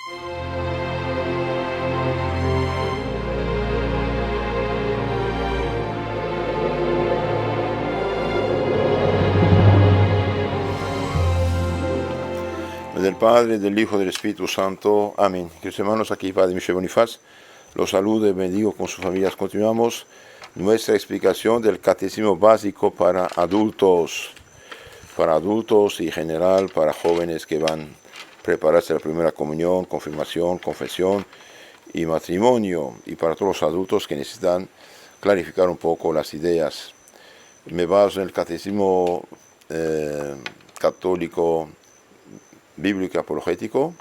Del Padre, del Hijo, del Espíritu Santo. Amén. Queridos hermanos, aquí Padre Michel Bonifaz los saludo y bendigo con sus familias. Continuamos nuestra explicación del Catecismo Básico para adultos y en general para jóvenes que van a prepararse a la primera comunión, confirmación, confesión y matrimonio, y para todos los adultos que necesitan clarificar un poco las ideas. Me baso en el Catecismo Católico Bíblico Apologético,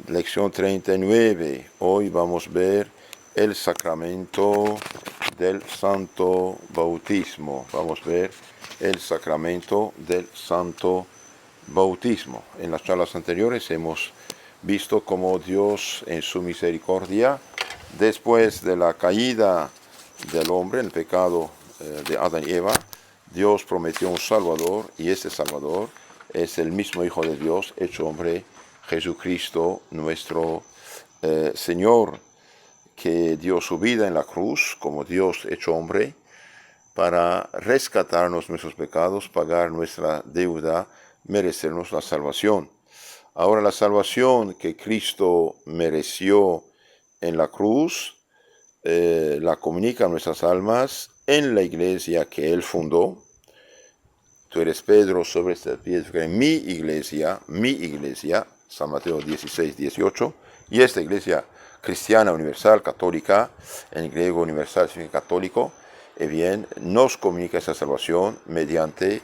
lección 39. Hoy vamos a ver el sacramento del Santo Bautismo. Vamos a ver el sacramento del Santo Bautismo. En las charlas anteriores hemos visto cómo Dios, en su misericordia, después de la caída del hombre, en el pecado de Adán y Eva, Dios prometió un Salvador, y este Salvador es el mismo Hijo de Dios, hecho hombre, Jesucristo, nuestro Señor, que dio su vida en la cruz como Dios hecho hombre para rescatarnos nuestros pecados, pagar nuestra deuda, merecernos la salvación. Ahora, la salvación que Cristo mereció en la cruz, la comunica a nuestras almas en la iglesia que Él fundó. Tú eres Pedro, sobre esta piedra, mi iglesia, San Mateo 16, 18, y esta iglesia cristiana universal, católica, en griego universal significa católico, bien, nos comunica esa salvación mediante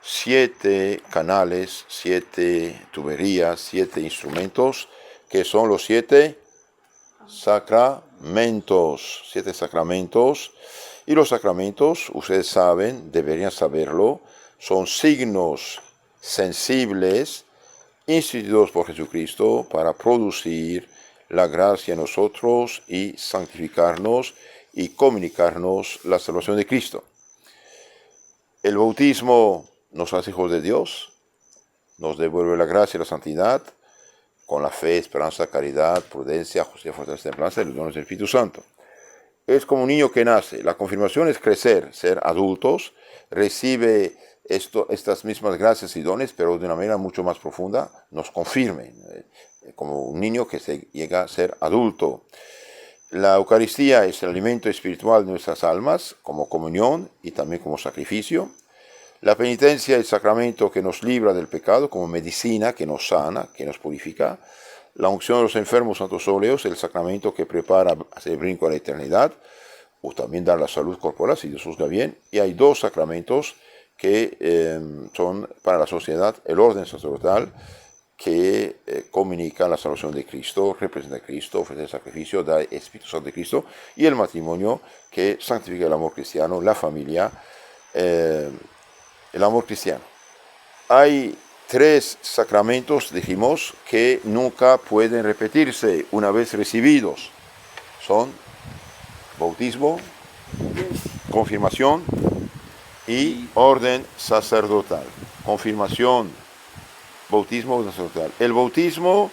7 canales, 7 tuberías, 7 instrumentos, que son los 7 sacramentos. 7 sacramentos, y los sacramentos, ustedes saben, deberían saberlo, son signos sensibles instituidos por Jesucristo para producir la gracia en nosotros y santificarnos y comunicarnos la salvación de Cristo. El bautismo nos hace hijos de Dios, nos devuelve la gracia y la santidad con la fe, esperanza, caridad, prudencia, justicia, fortaleza, templanza y los dones del Espíritu Santo. Es como un niño que nace. La confirmación es crecer, ser adultos, recibe estas mismas gracias y dones, pero de una manera mucho más profunda, nos confirmen, como un niño que se llega a ser adulto. La Eucaristía es el alimento espiritual de nuestras almas, como comunión y también como sacrificio. La penitencia es el sacramento que nos libra del pecado, como medicina que nos sana, que nos purifica. La unción de los enfermos santos óleos, el sacramento que prepara hacia el brinco a la eternidad, o también dar la salud corporal, si Dios juzga bien. Y hay 2 sacramentos que son para la sociedad: el orden sacerdotal, que comunica la salvación de Cristo, representa a Cristo, ofrece el sacrificio, da el Espíritu Santo de Cristo, y el matrimonio, que santifica el amor cristiano, la familia, el amor cristiano. Hay 3 sacramentos, dijimos, que nunca pueden repetirse una vez recibidos. Son bautismo, confirmación y orden sacerdotal. Confirmación, bautismo sacerdotal. El bautismo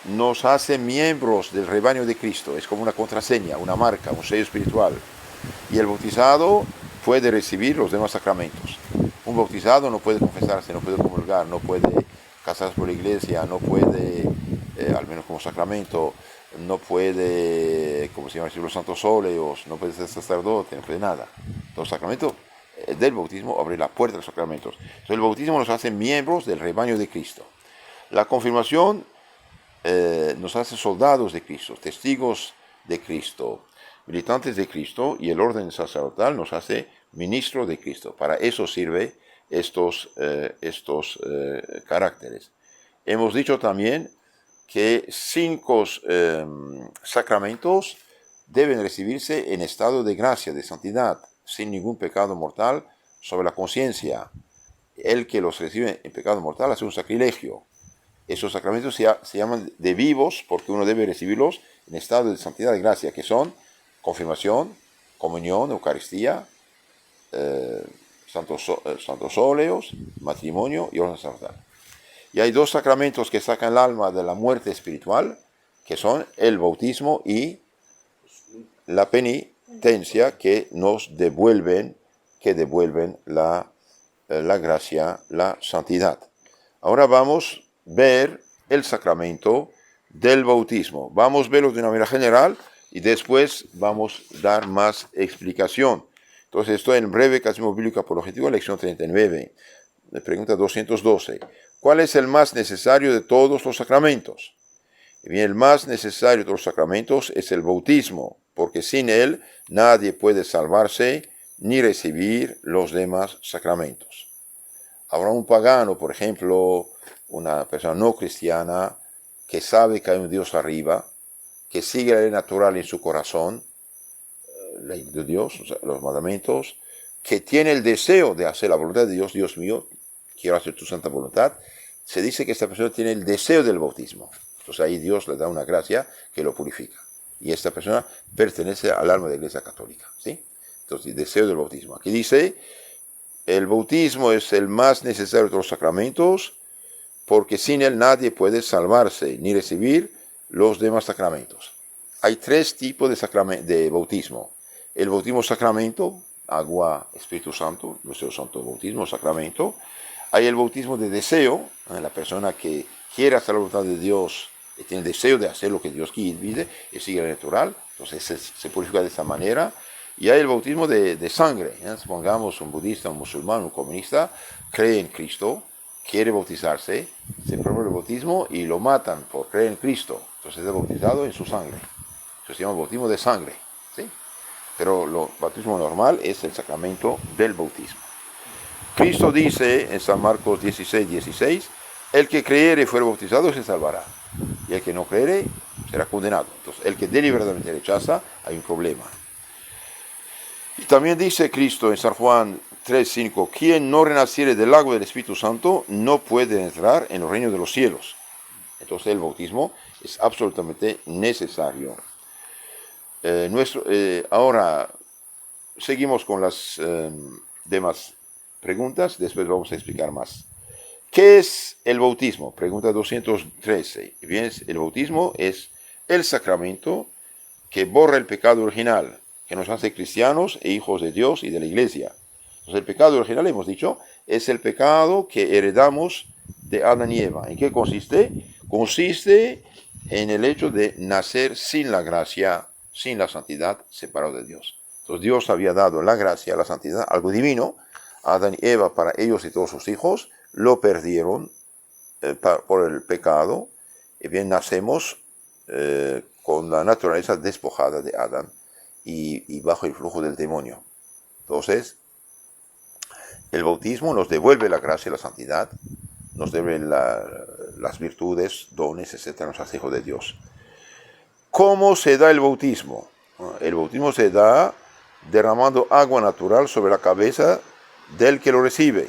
nos hace miembros del rebaño de Cristo. Es como una contraseña, una marca, un sello espiritual. Y el bautizado puede recibir los demás sacramentos. Un bautizado no puede confesarse, no puede comulgar, no puede casarse por la iglesia, no puede, al menos como sacramento, no puede, como se llama, recibir los santos óleos, no puede ser sacerdote, no puede nada. Los sacramentos del bautismo abre la puerta de los sacramentos. Entonces, el bautismo nos hace miembros del rebaño de Cristo. La confirmación nos hace soldados de Cristo, testigos de Cristo, militantes de Cristo, y el orden sacerdotal nos hace ministros de Cristo. Para eso sirve estos caracteres. Hemos dicho también que 5 sacramentos deben recibirse en estado de gracia, de santidad, sin ningún pecado mortal sobre la conciencia. El que los recibe en pecado mortal hace un sacrilegio. Esos sacramentos se llaman de vivos porque uno debe recibirlos en estado de santidad y gracia, que confirmación, comunión, Eucaristía, santos óleos, matrimonio y orden sacerdotal. Y hay 2 sacramentos que sacan el alma de la muerte espiritual, que son el bautismo y la penitencia, que nos devuelven, la gracia, la santidad. Ahora vamos a ver el sacramento del bautismo. Vamos a verlo de una manera general y después vamos a dar más explicación. Entonces, esto en breve, Catecismo Bíblico Apologético, lección 39. Pregunta 212. ¿Cuál es el más necesario de todos los sacramentos? Y bien, el más necesario de todos los sacramentos es el bautismo, porque sin él nadie puede salvarse ni recibir los demás sacramentos. Ahora un pagano, por ejemplo, una persona no cristiana, que sabe que hay un Dios arriba, que sigue la ley natural en su corazón, la ley de Dios, o sea, los mandamientos, que tiene el deseo de hacer la voluntad de Dios. Dios mío, quiero hacer tu santa voluntad. Se dice que esta persona tiene el deseo del bautismo. Entonces ahí Dios le da una gracia que lo purifica. Y esta persona pertenece al alma de la Iglesia Católica, ¿sí? Entonces, el deseo del bautismo. Aquí dice, el bautismo es el más necesario de los sacramentos, porque sin él nadie puede salvarse ni recibir los demás sacramentos. Hay tres tipos de bautismo. El bautismo sacramento, agua, Espíritu Santo, nuestro santo bautismo, sacramento. Hay el bautismo de deseo, la persona que quiere hacer la voluntad de Dios, que tiene el deseo de hacer lo que Dios quiere y sigue la natural, entonces se purifica de esta manera. Y hay el bautismo de sangre. Supongamos un budista, un musulmán, un comunista, cree en Cristo, quiere bautizarse, se promueve el bautismo y lo matan por creer en Cristo. Entonces es bautizado en su sangre. Eso se llama bautismo de sangre, ¿sí? Pero el bautismo normal es el sacramento del bautismo. Cristo dice en San Marcos 16, 16, el que creyere y fuere bautizado se salvará, y el que no creyere será condenado. Entonces, el que deliberadamente rechaza, hay un problema. Y también dice Cristo en San Juan 3, 5, quien no renaciere del agua del Espíritu Santo no puede entrar en el reino de los cielos. Entonces el bautismo es absolutamente necesario. Ahora seguimos con las demás preguntas, después vamos a explicar más. ¿Qué es el bautismo? Pregunta 213. Bien, el bautismo es el sacramento que borra el pecado original, que nos hace cristianos e hijos de Dios y de la Iglesia. Entonces el pecado original, hemos dicho, es el pecado que heredamos de Adán y Eva. ¿En qué consiste? Consiste en el hecho de nacer sin la gracia, sin la santidad, separado de Dios. Entonces Dios había dado la gracia, la santidad, algo divino, a Adán y Eva para ellos y todos sus hijos, lo perdieron por el pecado, y bien nacemos con la naturaleza despojada de Adán y bajo el flujo del demonio. Entonces, el bautismo nos devuelve la gracia y la santidad, nos devuelve las virtudes, dones, etc., nos hace hijos de Dios. ¿Cómo se da el bautismo? El bautismo se da derramando agua natural sobre la cabeza del que lo recibe.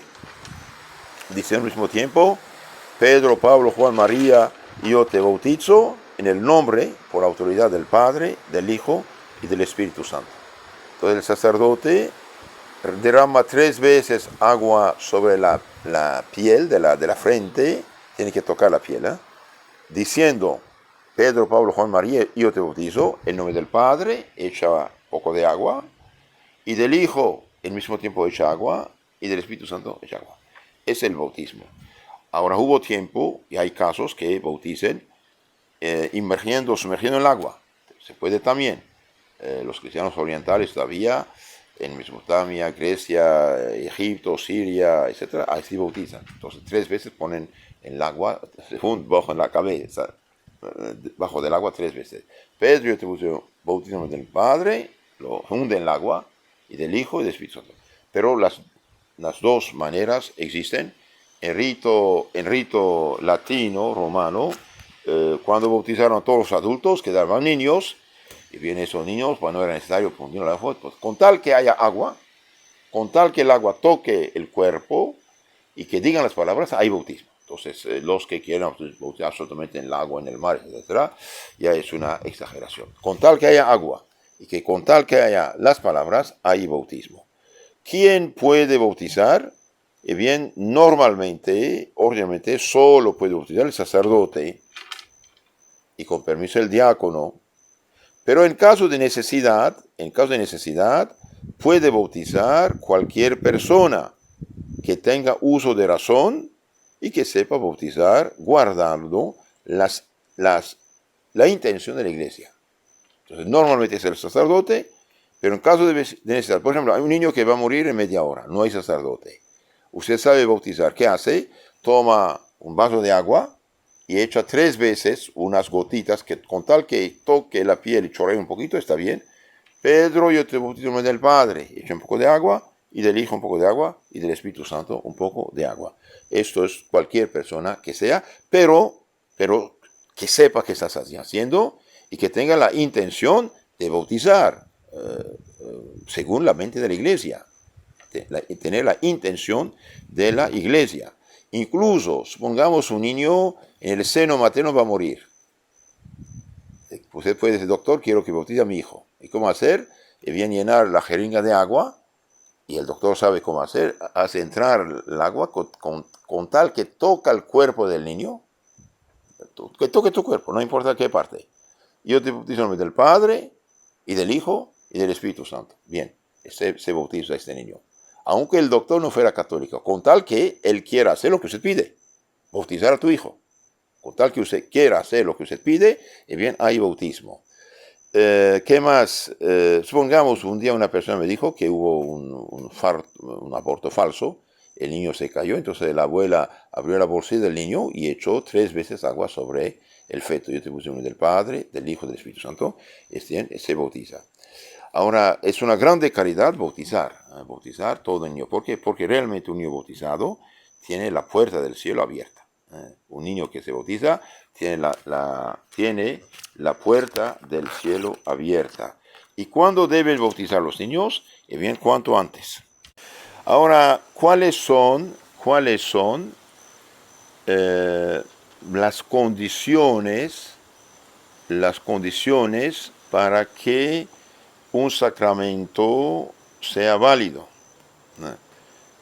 Dice al mismo tiempo, Pedro, Pablo, Juan, María, yo te bautizo en el nombre, por autoridad del Padre, del Hijo y del Espíritu Santo. Entonces el sacerdote derrama 3 veces agua sobre la piel de la frente, tiene que tocar la piel, diciendo, Pedro, Pablo, Juan, María, yo te bautizo en nombre del Padre, echa poco de agua, y del Hijo, al mismo tiempo echa agua, y del Espíritu Santo echa agua. Es el bautismo. Ahora hubo tiempo, y hay casos que bauticen sumergiendo en el agua. Se puede también. Los cristianos orientales todavía, en Mesopotamia, Grecia, Egipto, Siria, etc., así bautizan. Entonces 3 veces ponen en el agua, bajo en la cabeza, bajo del agua 3 veces. Pedro, yo te bautizo del Padre, lo hunde en el agua, y del Hijo y del Espíritu Santo. Pero las 2 maneras existen. En rito latino, romano, cuando bautizaron a todos los adultos, quedaban niños, y bien esos niños, pues no era necesario poner la agua, pues, con tal que haya agua, con tal que el agua toque el cuerpo, y que digan las palabras, hay bautismo. Entonces, los que quieran bautizar absolutamente en el agua, en el mar, etc., ya es una exageración. Con tal que haya agua, y que con tal que haya las palabras, hay bautismo. ¿Quién puede bautizar? Bien, normalmente, ordinariamente, solo puede bautizar el sacerdote. y con permiso del diácono, pero en caso de necesidad, puede bautizar cualquier persona que tenga uso de razón y que sepa bautizar guardando la intención de la iglesia. Entonces, normalmente es el sacerdote, pero en caso de necesidad, por ejemplo, hay un niño que va a morir en media hora, no hay sacerdote. Usted sabe bautizar, ¿qué hace? Toma un vaso de agua y echa 3 veces unas gotitas, que con tal que toque la piel y chorree un poquito, está bien. Pedro, yo te bautizo en nombre del Padre. Echa un poco de agua, y del Hijo un poco de agua, y del Espíritu Santo un poco de agua. Esto es cualquier persona que sea, pero que sepa qué estás haciendo y que tenga la intención de bautizar, según la mente de la iglesia. Tener la intención de la iglesia. Incluso, supongamos un niño en el seno materno va a morir. Usted puede decir, doctor, quiero que bautice a mi hijo. ¿Y cómo hacer? Bien llenar la jeringa de agua, y el doctor sabe cómo hacer, hace entrar el agua con tal que toca el cuerpo del niño, que toque tu cuerpo, no importa qué parte. Yo te bautizo en nombre del Padre, y del Hijo, y del Espíritu Santo. Bien, se bautiza a este niño. Aunque el doctor no fuera católico, con tal que él quiera hacer lo que usted pide, bautizar a tu hijo. Con tal que usted quiera hacer lo que usted pide, bien, hay bautismo. ¿Qué más? Supongamos un día una persona me dijo que hubo un aborto falso, el niño se cayó, entonces la abuela abrió la bolsita del niño y echó 3 veces agua sobre el feto. Yo te puse el nombre del Padre, del Hijo, del Espíritu Santo, se bautiza. Ahora, es una grande caridad bautizar todo niño. ¿Por qué? Porque realmente un niño bautizado tiene la puerta del cielo abierta. Un niño que se bautiza tiene la puerta del cielo abierta. ¿Y cuándo deben bautizar los niños? Bien, cuanto antes. Ahora, ¿cuáles son las condiciones para que un sacramento sea válido?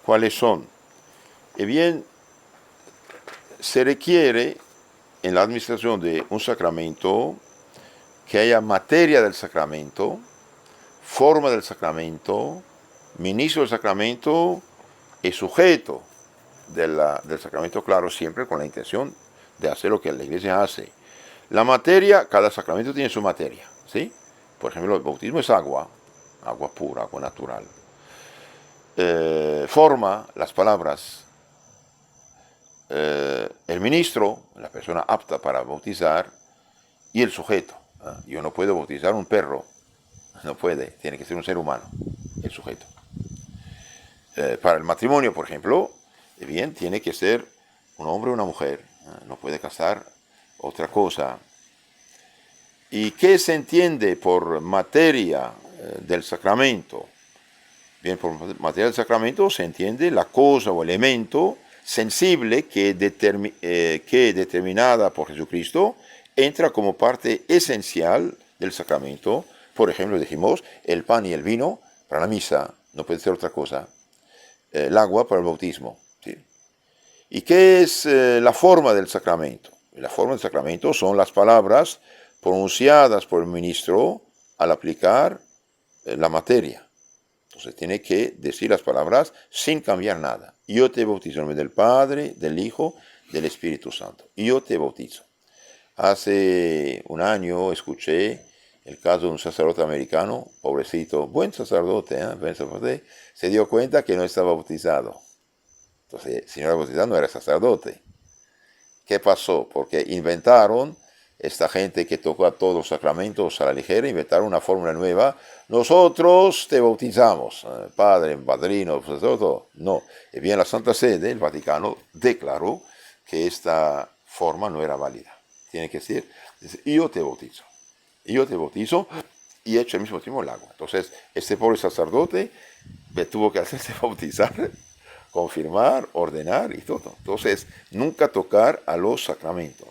¿Cuáles son? Bien, se requiere en la administración de un sacramento que haya materia del sacramento, forma del sacramento, ministro del sacramento y sujeto del sacramento, claro, siempre con la intención de hacer lo que la iglesia hace. La materia, cada sacramento tiene su materia, ¿sí? Por ejemplo, el bautismo es agua pura, agua natural. Forma, las palabras. El ministro, la persona apta para bautizar, y el sujeto. Yo no puedo bautizar un perro, no puede, tiene que ser un ser humano, el sujeto. Para el matrimonio, por ejemplo, bien, tiene que ser un hombre o una mujer, no puede casar otra cosa. ¿Y qué se entiende por materia del sacramento? Bien, por materia del sacramento se entiende la cosa o elemento sensible que determinada por Jesucristo entra como parte esencial del sacramento. Por ejemplo, dijimos, el pan y el vino para la misa, no puede ser otra cosa. El agua para el bautismo. ¿Sí? ¿Y qué es la forma del sacramento? La forma del sacramento son las palabras pronunciadas por el ministro al aplicar la materia. Entonces tiene que decir las palabras sin cambiar nada. Yo te bautizo en nombre del Padre, del Hijo, del Espíritu Santo. Yo te bautizo. Hace un año escuché el caso de un sacerdote americano, pobrecito, buen sacerdote, se dio cuenta que no estaba bautizado. Entonces, si no era bautizado, no era sacerdote. ¿Qué pasó? Porque inventaron, esta gente que tocó a todos los sacramentos a la ligera, inventaron una fórmula nueva. Nosotros te bautizamos, padre, padrino, todo. No. Y bien, la Santa Sede, el Vaticano, declaró que esta forma no era válida. Tiene que decir, yo te bautizo. Yo te bautizo y echo al mismo tiempo el agua. Entonces, este pobre sacerdote tuvo que hacerse bautizar, confirmar, ordenar y todo. Entonces, nunca tocar a los sacramentos.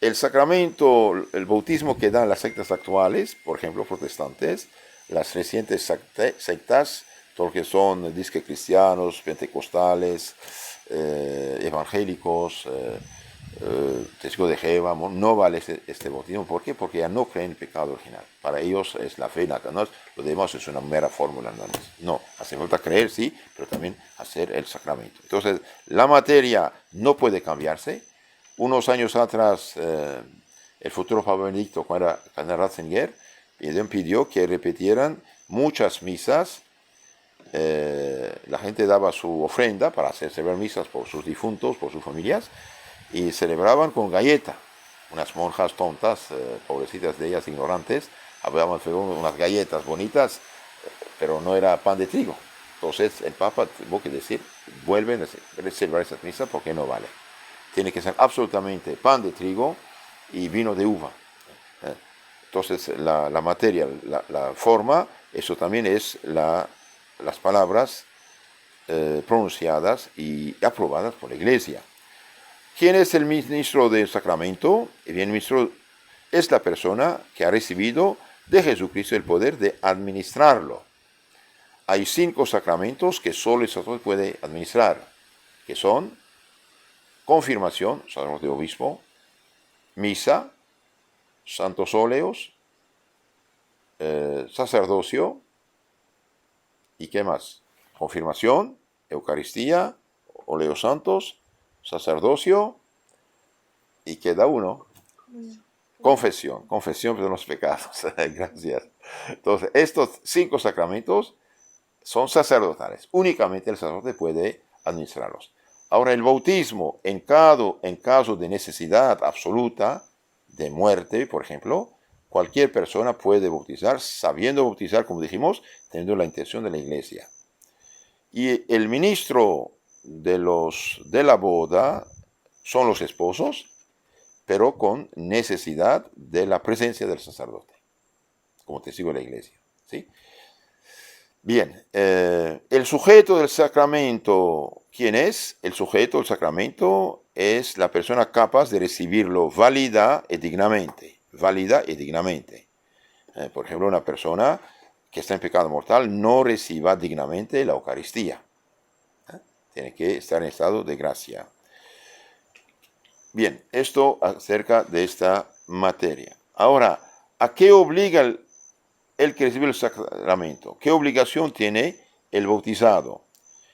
El sacramento, el bautismo que dan las sectas actuales, por ejemplo, protestantes, las recientes sectas, todo lo que son disque cristianos, pentecostales, evangélicos, testigo de Jehová, no vale este bautismo. ¿Por qué? Porque ya no creen en el pecado original. Para ellos es la fe, lo demás es una mera fórmula. No, hace falta creer, sí, pero también hacer el sacramento. Entonces, la materia no puede cambiarse. Unos años atrás, el futuro Papa Benedicto, cuando era Ratzinger, pidió que repitieran muchas misas. La gente daba su ofrenda para hacer celebrar misas por sus difuntos, por sus familias, y celebraban con galleta. Unas monjas tontas, pobrecitas de ellas, ignorantes, hablaban unas galletas bonitas, pero no era pan de trigo. Entonces el Papa tuvo que decir, vuelven a celebrar esas misas porque no vale. Tiene que ser absolutamente pan de trigo y vino de uva. Entonces la materia, la forma, eso también es las palabras pronunciadas y aprobadas por la Iglesia. ¿Quién es el ministro del sacramento? Bien, el ministro es la persona que ha recibido de Jesucristo el poder de administrarlo. Hay 5 sacramentos que solo el sacerdote puede administrar, que son confirmación, sacerdote obispo, misa, santos óleos, sacerdocio, ¿y qué más? Confirmación, Eucaristía, óleos santos, sacerdocio, y queda uno, confesión de los pecados. Gracias. Entonces, estos 5 sacramentos son sacerdotales. Únicamente el sacerdote puede administrarlos. Ahora, el bautismo, en caso de necesidad absoluta, de muerte, por ejemplo, cualquier persona puede bautizar, sabiendo bautizar, como dijimos, teniendo la intención de la Iglesia. Y el ministro de la boda son los esposos, pero con necesidad de la presencia del sacerdote, como testigo de la Iglesia, ¿sí? Bien, el sujeto del sacramento, ¿quién es? El sujeto del sacramento es la persona capaz de recibirlo válida y dignamente. Por ejemplo, una persona que está en pecado mortal no reciba dignamente la Eucaristía. Tiene que estar en estado de gracia. Bien, esto acerca de esta materia. Ahora, ¿a qué obliga el que recibe el sacramento? ¿Qué obligación tiene el bautizado?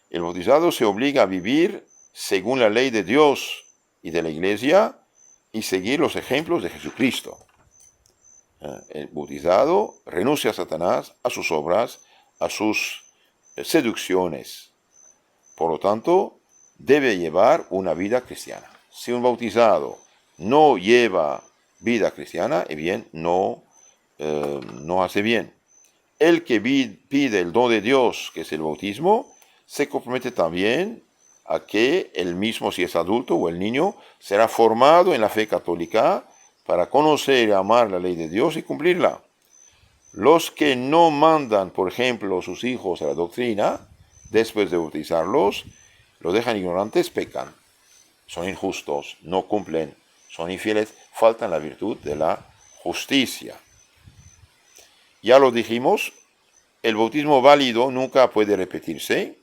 El bautizado se obliga a vivir según la ley de Dios y de la Iglesia y seguir los ejemplos de Jesucristo. El bautizado renuncia a Satanás, a sus obras, a sus seducciones. Por lo tanto, debe llevar una vida cristiana. Si un bautizado no lleva vida cristiana, bien, no hace bien. El que pide el don de Dios, que es el bautismo, se compromete también a que él mismo, si es adulto o el niño, será formado en la fe católica para conocer y amar la ley de Dios y cumplirla. Los que no mandan, por ejemplo, sus hijos a la doctrina, después de bautizarlos, los dejan ignorantes, pecan. Son injustos, no cumplen, son infieles, faltan la virtud de la justicia. Ya lo dijimos, el bautismo válido nunca puede repetirse.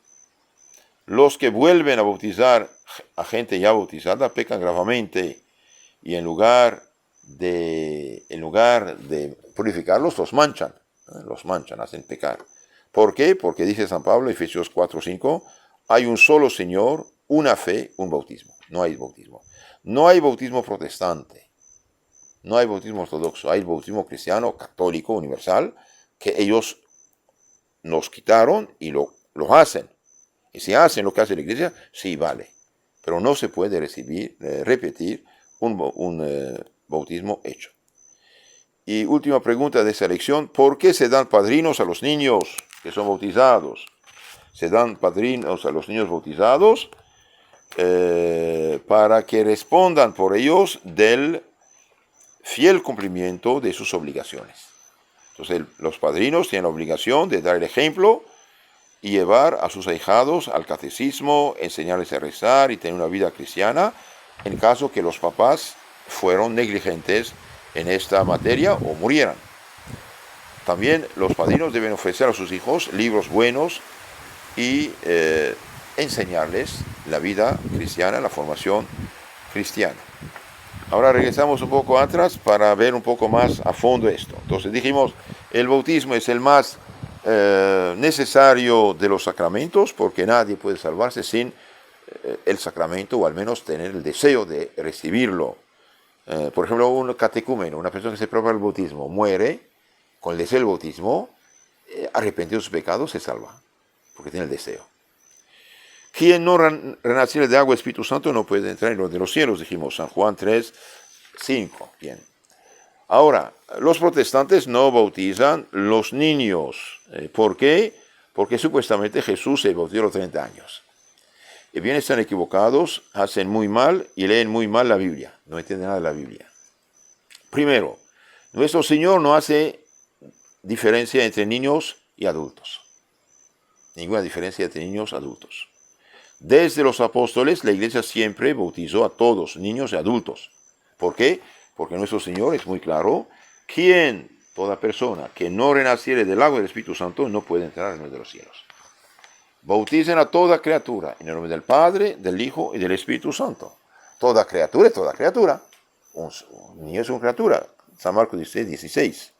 Los que vuelven a bautizar a gente ya bautizada pecan gravemente y en lugar de purificarlos, los manchan, hacen pecar. ¿Por qué? Porque dice San Pablo, Efesios 4:5, hay un solo Señor, una fe, un bautismo. No hay bautismo. No hay bautismo protestante. No hay bautismo ortodoxo. Hay bautismo cristiano, católico, universal, que ellos nos quitaron y lo hacen. Y si hacen lo que hace la Iglesia, sí vale. Pero no se puede repetir un bautismo hecho. Y última pregunta de esta lección, ¿por qué se dan padrinos a los niños que son bautizados? Se dan padrinos a los niños bautizados para que respondan por ellos del fiel cumplimiento de sus obligaciones. Entonces los padrinos tienen la obligación de dar el ejemplo y llevar a sus ahijados al catecismo, enseñarles a rezar y tener una vida cristiana, en caso que los papás fueron negligentes en esta materia o murieran. También los padrinos deben ofrecer a sus hijos libros buenos y enseñarles la vida cristiana, la formación cristiano. Ahora regresamos un poco atrás para ver un poco más a fondo esto. Entonces dijimos, el bautismo es el más necesario de los sacramentos, porque nadie puede salvarse sin el sacramento, o al menos tener el deseo de recibirlo. Por ejemplo, un catecúmeno, una persona que se prepara el bautismo, muere con el deseo del bautismo, arrepentido de sus pecados, se salva, porque tiene el deseo. Quien no renaciere de agua y Espíritu Santo no puede entrar en lo de los cielos, dijimos, San Juan 3, 5. Bien. Ahora, los protestantes no bautizan los niños. ¿Por qué? Porque supuestamente Jesús se bautizó a los 30 años. Y bien, están equivocados, hacen muy mal y leen muy mal la Biblia. No entienden nada de la Biblia. Primero, nuestro Señor no hace diferencia entre niños y adultos. Ninguna diferencia entre niños y adultos. Desde los apóstoles, la iglesia siempre bautizó a todos, niños y adultos. ¿Por qué? Porque nuestro Señor es muy claro, toda persona que no renaciere del agua del Espíritu Santo no puede entrar en el reino de los cielos. Bauticen a toda criatura, en el nombre del Padre, del Hijo y del Espíritu Santo. Toda criatura es toda criatura. Un niño es una criatura. San Marcos 16.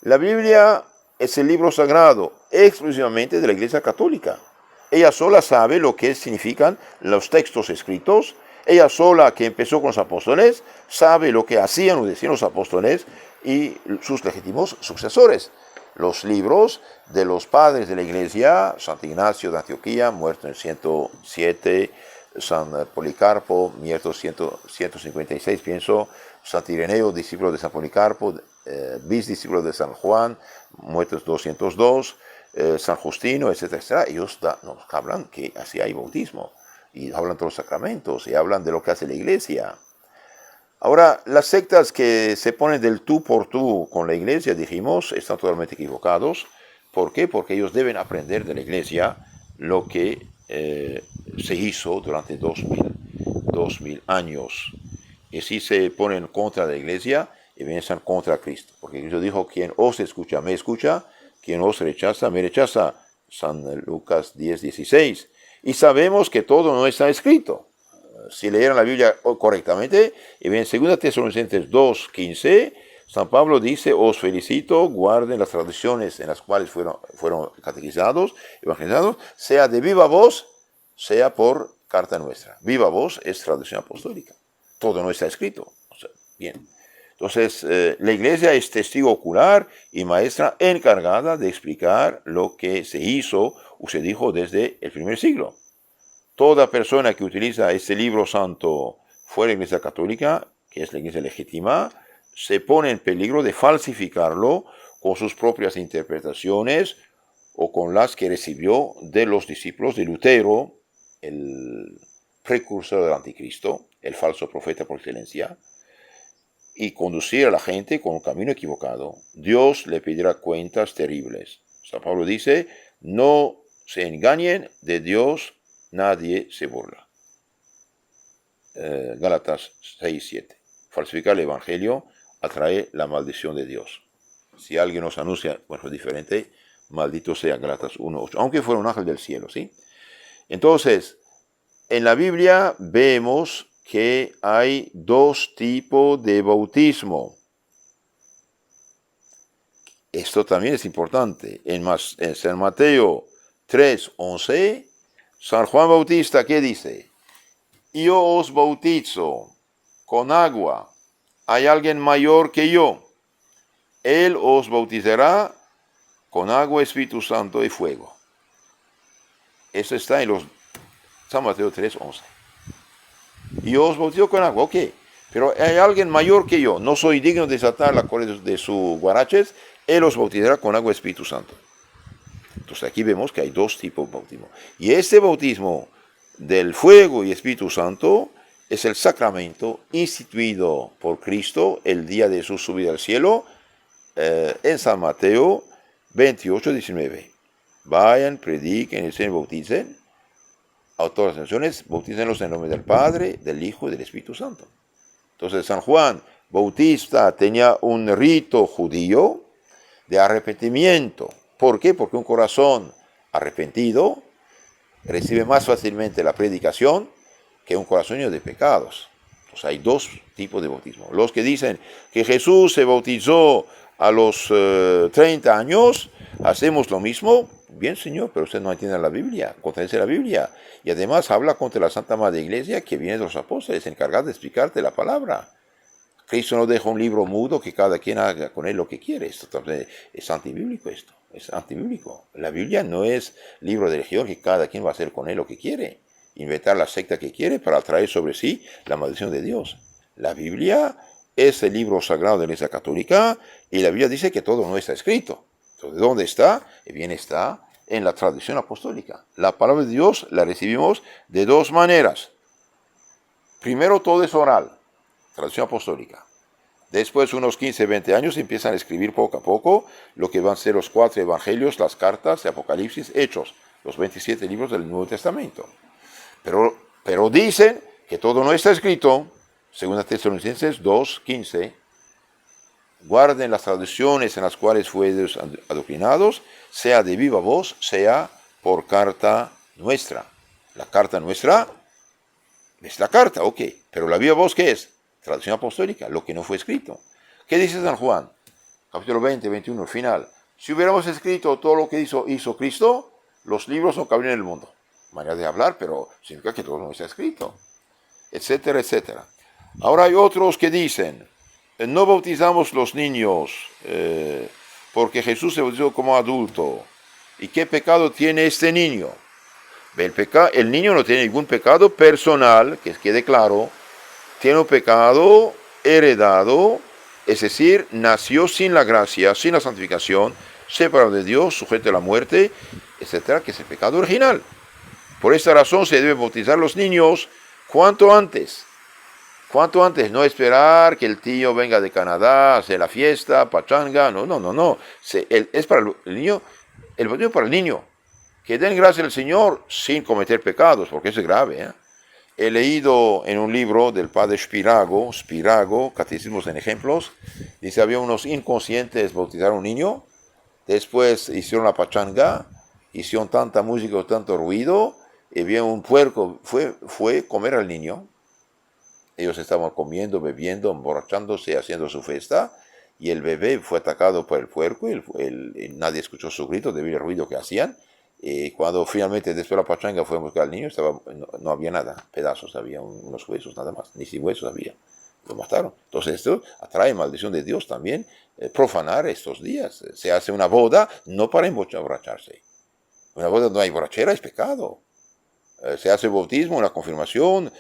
La Biblia es el libro sagrado exclusivamente de la Iglesia Católica. Ella sola sabe lo que significan los textos escritos. Ella sola, que empezó con los apóstoles, sabe lo que hacían o decían los apóstoles y sus legítimos sucesores. Los libros de los padres de la Iglesia, San Ignacio de Antioquía, muerto en el 107, San Policarpo, muerto en 156, pienso, San Ireneo, discípulo de San Policarpo, discípulo de San Juan, muerto en 202, San Justino, etcétera, ellos nos hablan que así hay bautismo, y hablan de los sacramentos, y hablan de lo que hace la Iglesia. Ahora, las sectas que se ponen del tú por tú con la Iglesia, dijimos, están totalmente equivocados. ¿Por qué? Porque ellos deben aprender de la Iglesia lo que se hizo durante 2000 años. Y si se ponen contra la Iglesia, están contra Cristo. Porque Cristo dijo, quien os escucha, me escucha, quien os rechaza, me rechaza. San Lucas 10:16. Y sabemos que todo no está escrito. Si leyeran la Biblia correctamente, y bien, en 2 Tesalonicenses 2:15, San Pablo dice, os felicito, guarden las tradiciones en las cuales fueron catequizados, evangelizados, sea de viva voz, sea por carta nuestra. Viva voz es tradición apostólica. Todo no está escrito. Bien. Entonces, la Iglesia es testigo ocular y maestra encargada de explicar lo que se hizo o se dijo desde el primer siglo. Toda persona que utiliza este libro santo fuera de la Iglesia Católica, que es la Iglesia legítima, se pone en peligro de falsificarlo con sus propias interpretaciones o con las que recibió de los discípulos de Lutero, el precursor del anticristo, el falso profeta por excelencia, y conducir a la gente con un camino equivocado. Dios le pedirá cuentas terribles. San Pablo dice, no se engañen, de Dios nadie se burla. Gálatas 6:7. Falsificar el Evangelio atrae la maldición de Dios. Si alguien nos anuncia, diferente, maldito sea, Gálatas 1:8. Aunque fuera un ángel del cielo, ¿sí? Entonces, en la Biblia vemos que hay dos tipos de bautismo. Esto también es importante. En San Mateo 3:11, San Juan Bautista, ¿qué dice? Yo os bautizo con agua. Hay alguien mayor que yo. Él os bautizará con agua, Espíritu Santo y fuego. Eso está en San Mateo 3:11. Yo os bautizo con agua, ok. Pero hay alguien mayor que yo. No soy digno de desatar la correa de sus guaraches. Él os bautizará con agua, Espíritu Santo. Entonces aquí vemos que hay dos tipos de bautismo. Y este bautismo del fuego y Espíritu Santo es el sacramento instituido por Cristo el día de su subida al cielo en San Mateo 28:19. Vayan, prediquen, enseñen, bauticen a todas las naciones, bautícenlos en el nombre del Padre, del Hijo y del Espíritu Santo. Entonces San Juan Bautista tenía un rito judío de arrepentimiento. ¿Por qué? Porque un corazón arrepentido recibe más fácilmente la predicación que un corazón lleno de pecados. Entonces hay dos tipos de bautismo. Los que dicen que Jesús se bautizó a los 30 años, hacemos lo mismo. Bien, Señor, pero usted no entiende la Biblia, contradice la Biblia. Y además habla contra la Santa Madre Iglesia, que viene de los apóstoles, encargada de explicarte la palabra. Cristo no deja un libro mudo que cada quien haga con él lo que quiere. Esto es antibíblico esto. Es antibíblico. La Biblia no es libro de religión que cada quien va a hacer con él lo que quiere. Inventar la secta que quiere para atraer sobre sí la maldición de Dios. La Biblia es el libro sagrado de la Iglesia Católica y la Biblia dice que todo no está escrito. Entonces, ¿dónde está? Bien, está en la tradición apostólica. La palabra de Dios la recibimos de dos maneras. Primero, todo es oral, tradición apostólica. Después, unos 15, 20 años, empiezan a escribir poco a poco lo que van a ser los 4 evangelios, las cartas de Apocalipsis, Hechos, los 27 libros del Nuevo Testamento. Pero dicen que todo no está escrito. 2 Tesalonicenses 2:15. Guarden las tradiciones en las cuales fueron adoctrinados, sea de viva voz, sea por carta nuestra. La carta nuestra es la carta, ok. Pero la viva voz, ¿qué es? Tradición apostólica, lo que no fue escrito. ¿Qué dice San Juan? Capítulo 20, 21, final. Si hubiéramos escrito todo lo que hizo Cristo, los libros no cabrían en el mundo. Manera de hablar, pero significa que todo no está escrito. Etcétera, etcétera. Ahora hay otros que dicen, no bautizamos los niños porque Jesús se bautizó como adulto. ¿Y qué pecado tiene este niño? El niño no tiene ningún pecado personal, que quede claro. Tiene un pecado heredado, es decir, nació sin la gracia, sin la santificación, separado de Dios, sujeto a la muerte, etcétera, que es el pecado original. Por esta razón se deben bautizar los niños cuanto antes. Cuanto antes, no esperar que el tío venga de Canadá, hacer la fiesta, pachanga, no. Es para el niño, el bautismo para el niño. Que den gracia al Señor sin cometer pecados, porque eso es grave. He leído en un libro del padre Spirago, Catecismos en Ejemplos, dice, había unos inconscientes bautizaron a un niño, después hicieron la pachanga, hicieron tanta música, tanto ruido, y había un puerco, fue comer al niño. Ellos estaban comiendo, bebiendo, emborrachándose, haciendo su fiesta, y el bebé fue atacado por el puerco, nadie escuchó su grito debido al ruido que hacían. Y cuando finalmente después de la pachanga fue a buscar al niño, no había nada, pedazos, había unos huesos nada más, ni sin huesos había. Lo mataron. Entonces esto atrae maldición de Dios también, profanar estos días. Se hace una boda no para emborracharse. Una boda donde hay borrachera es pecado. Se hace bautismo, una confirmación,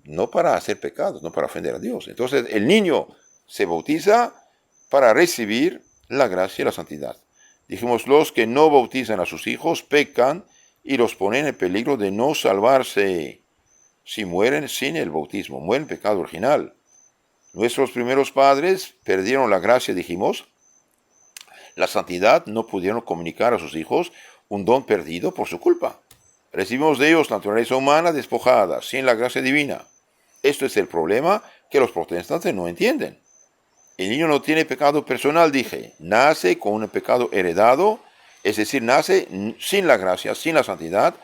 no para hacer pecados, no para ofender a Dios. Entonces el niño se bautiza para recibir la gracia y la santidad. Dijimos, los que no bautizan a sus hijos pecan y los ponen en peligro de no salvarse si mueren sin el bautismo, mueren en pecado original. Nuestros primeros padres perdieron la gracia, dijimos, la santidad, no pudieron comunicar a sus hijos un don perdido por su culpa. Recibimos de ellos naturaleza humana despojada, sin la gracia divina. Esto es el problema que los protestantes no entienden. El niño no tiene pecado personal, dije, nace con un pecado heredado, es decir, nace sin la gracia, sin la santidad,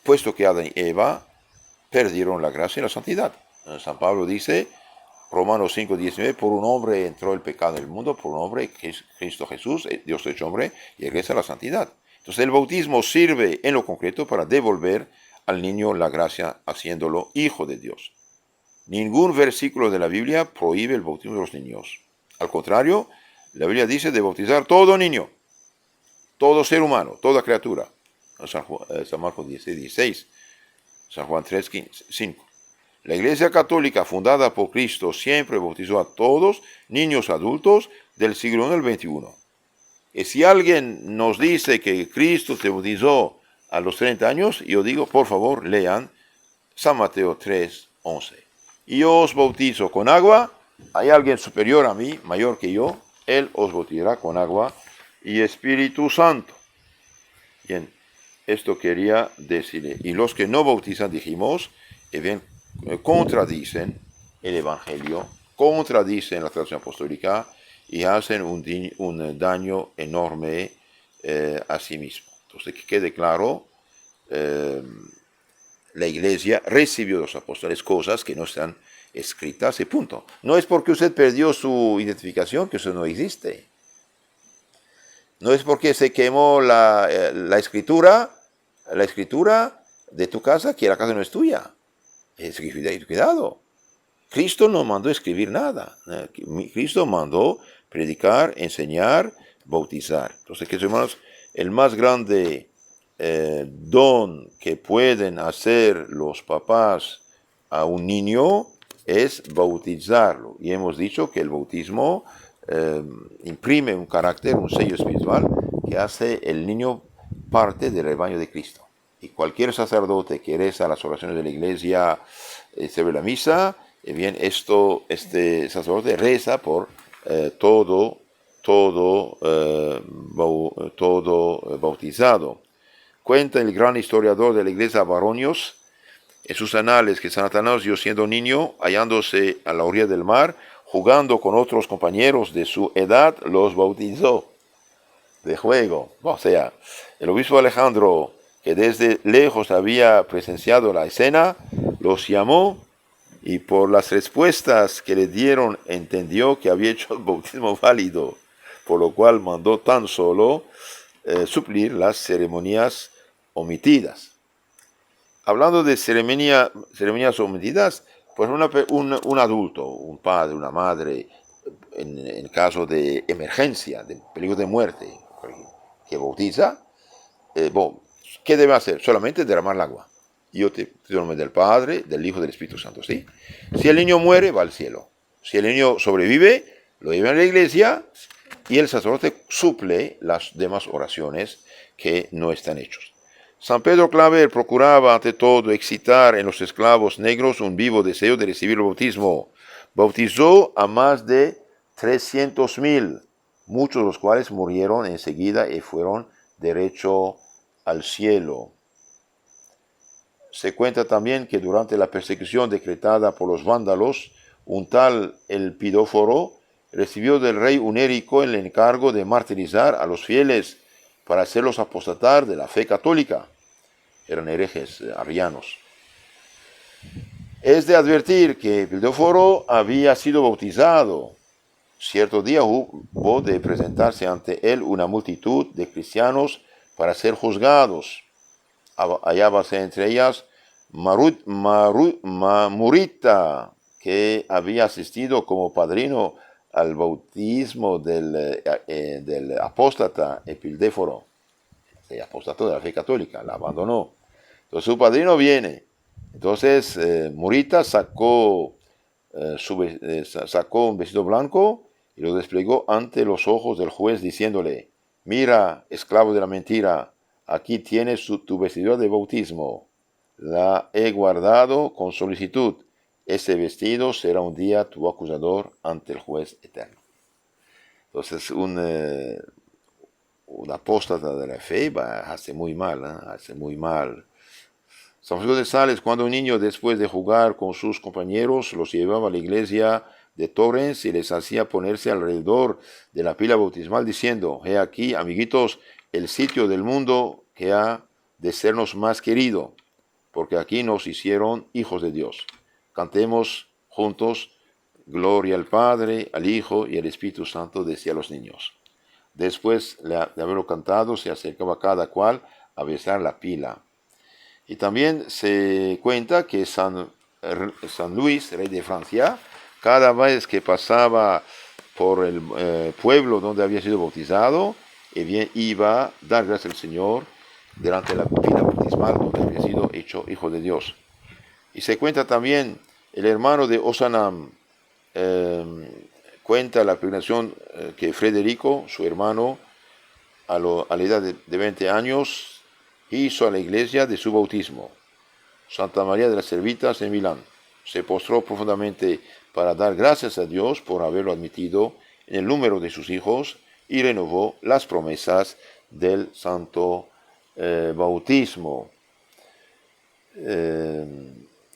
puesto que Adán y Eva perdieron la gracia y la santidad. San Pablo dice, Romanos 5:19, por un hombre entró el pecado en el mundo, por un hombre, Cristo Jesús, Dios hecho hombre, y regresa a la santidad. Entonces el bautismo sirve en lo concreto para devolver al niño la gracia, haciéndolo hijo de Dios. Ningún versículo de la Biblia prohíbe el bautismo de los niños. Al contrario, la Biblia dice de bautizar todo niño, todo ser humano, toda criatura. San Marcos 16, San Juan 5. La Iglesia Católica fundada por Cristo siempre bautizó a todos, niños, adultos, del siglo I al XXI. Y si alguien nos dice que Cristo se bautizó a los 30 años, yo digo, por favor, lean San Mateo 3:11. Y yo os bautizo con agua, hay alguien superior a mí, mayor que yo, él os bautizará con agua y Espíritu Santo. Bien, esto quería decirle. Y los que no bautizan, dijimos, contradicen el Evangelio, contradicen la tradición apostólica y hacen un daño enorme a sí mismo. Entonces, que quede claro, la iglesia recibió de los apóstoles cosas que no están escritas y punto. No es porque usted perdió su identificación que eso no existe. No es porque se quemó la escritura de tu casa que la casa no es tuya. Cuidado. Cristo no mandó escribir nada. Cristo mandó predicar, enseñar, bautizar. Entonces, queridos hermanos, el más grande don que pueden hacer los papás a un niño es bautizarlo. Y hemos dicho que el bautismo imprime un carácter, un sello espiritual que hace el niño parte del rebaño de Cristo. Y cualquier sacerdote que reza las oraciones de la iglesia, celebra la misa, bien, este sacerdote reza por todo bautizado. Cuenta el gran historiador de la iglesia Baronios en sus anales que San Atanasio, siendo niño, hallándose a la orilla del mar, jugando con otros compañeros de su edad, los bautizó de juego. O sea, el obispo Alejandro, que desde lejos había presenciado la escena, los llamó y por las respuestas que le dieron entendió que había hecho el bautismo válido, por lo cual mandó tan solo suplir las ceremonias omitidas. Hablando de ceremonias omitidas, pues un adulto, un padre, una madre, en caso de emergencia, de peligro de muerte, que bautiza, ¿qué debe hacer? Solamente derramar el agua. Yo te nombre del Padre, del Hijo y del Espíritu Santo, ¿sí? Si el niño muere, va al cielo. Si el niño sobrevive, lo llevan a la iglesia y el sacerdote suple las demás oraciones que no están hechas. San Pedro Claver procuraba ante todo excitar en los esclavos negros un vivo deseo de recibir el bautismo. Bautizó a más de 300,000, muchos de los cuales murieron enseguida y fueron derecho al cielo. Se cuenta también que durante la persecución decretada por los vándalos, un tal Elpidóforo recibió del rey Unérico el encargo de martirizar a los fieles para hacerlos apostatar de la fe católica. Eran herejes arrianos. Es de advertir que Elpidóforo había sido bautizado. Cierto día hubo de presentarse ante él una multitud de cristianos para ser juzgados. Hallábase entre ellas Murita, que había asistido como padrino al bautismo del apóstata Epildéforo, el apóstata de la fe católica, la abandonó. Entonces su padrino viene. Entonces Murita sacó un vestido blanco y lo desplegó ante los ojos del juez diciéndole: mira, esclavo de la mentira, aquí tienes tu vestidura de bautismo. La he guardado con solicitud. Ese vestido será un día tu acusador ante el juez eterno. Entonces, un apóstata de la fe hace muy mal, hace muy mal. San Francisco de Sales, cuando un niño, después de jugar con sus compañeros, los llevaba a la iglesia de Torrens y les hacía ponerse alrededor de la pila bautismal diciendo: he aquí, amiguitos, el sitio del mundo que ha de sernos más querido, porque aquí nos hicieron hijos de Dios. Cantemos juntos: gloria al Padre, al Hijo y al Espíritu Santo, decía los niños. Después de haberlo cantado, se acercaba cada cual a besar la pila. Y también se cuenta que San Luis, rey de Francia, cada vez que pasaba por el pueblo donde había sido bautizado, bien, iba a dar gracias al Señor delante de la pila bautismal donde había sido hecho hijo de Dios. Y se cuenta también el hermano de Ozanam, cuenta la peregrinación que Federico, su hermano, a la edad de 20 años, hizo a la iglesia de su bautismo. Santa María de las Servitas en Milán. Se postró profundamente para dar gracias a Dios por haberlo admitido en el número de sus hijos y renovó las promesas del santo bautismo.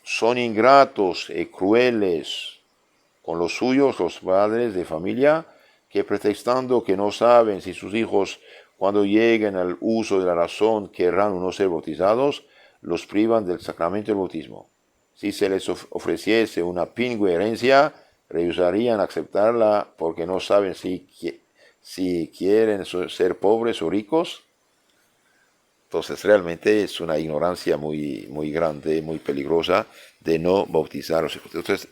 Son ingratos y crueles con los suyos, los padres de familia, que pretextando que no saben si sus hijos, cuando lleguen al uso de la razón, querrán o no ser bautizados, los privan del sacramento del bautismo. Si se les ofreciese una pingüe herencia, rehusarían aceptarla porque no saben si quieren ser pobres o ricos. Entonces realmente es una ignorancia muy, muy grande, muy peligrosa de no bautizar a los hijos. Entonces,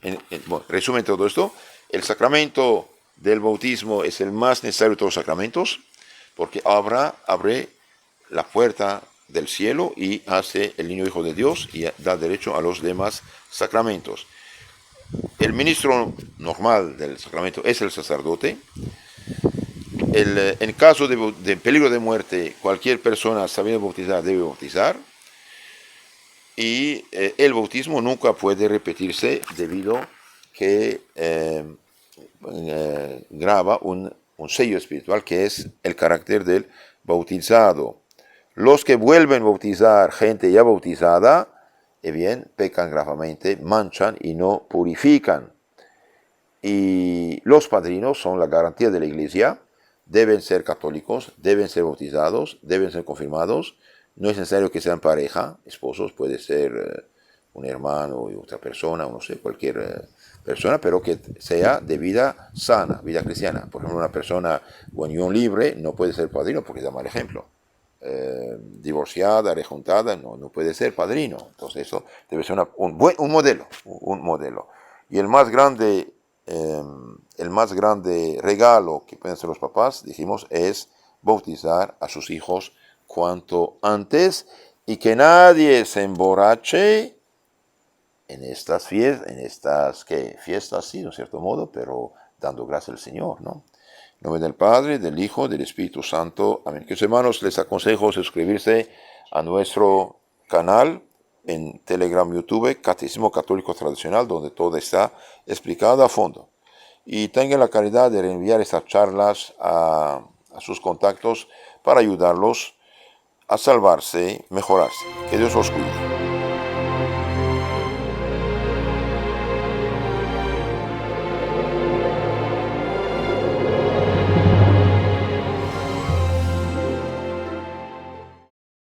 bueno, resumen todo esto, el sacramento del bautismo es el más necesario de todos los sacramentos porque abre la puerta del cielo y hace el niño hijo de Dios y da derecho a los demás sacramentos. El ministro normal del sacramento es el sacerdote. En caso de peligro de muerte, cualquier persona sabiendo bautizar debe bautizar. Y el bautismo nunca puede repetirse debido que graba un sello espiritual que es el carácter del bautizado. Los que vuelven a bautizar gente ya bautizada, bien, pecan gravemente, manchan y no purifican. Y los padrinos son la garantía de la iglesia, deben ser católicos, deben ser bautizados, deben ser confirmados. No es necesario que sean pareja, esposos, puede ser un hermano y otra persona, no sé, cualquier persona, pero que sea de vida sana, vida cristiana. Por ejemplo, una persona con unión libre no puede ser padrino porque da mal ejemplo. Divorciada, rejuntada, no puede ser padrino. Entonces eso debe ser un modelo. Y el más grande regalo que pueden hacer los papás, dijimos, es bautizar a sus hijos cuanto antes y que nadie se emborrache en estas fiestas, sí, de un cierto modo, pero dando gracias al Señor, ¿no? En nombre del Padre, del Hijo, del Espíritu Santo. Amén. Queridos hermanos, les aconsejo suscribirse a nuestro canal en Telegram, YouTube, Catecismo Católico Tradicional, donde todo está explicado a fondo. Y tengan la caridad de reenviar estas charlas a sus contactos para ayudarlos a salvarse, mejorarse. Que Dios los cuide.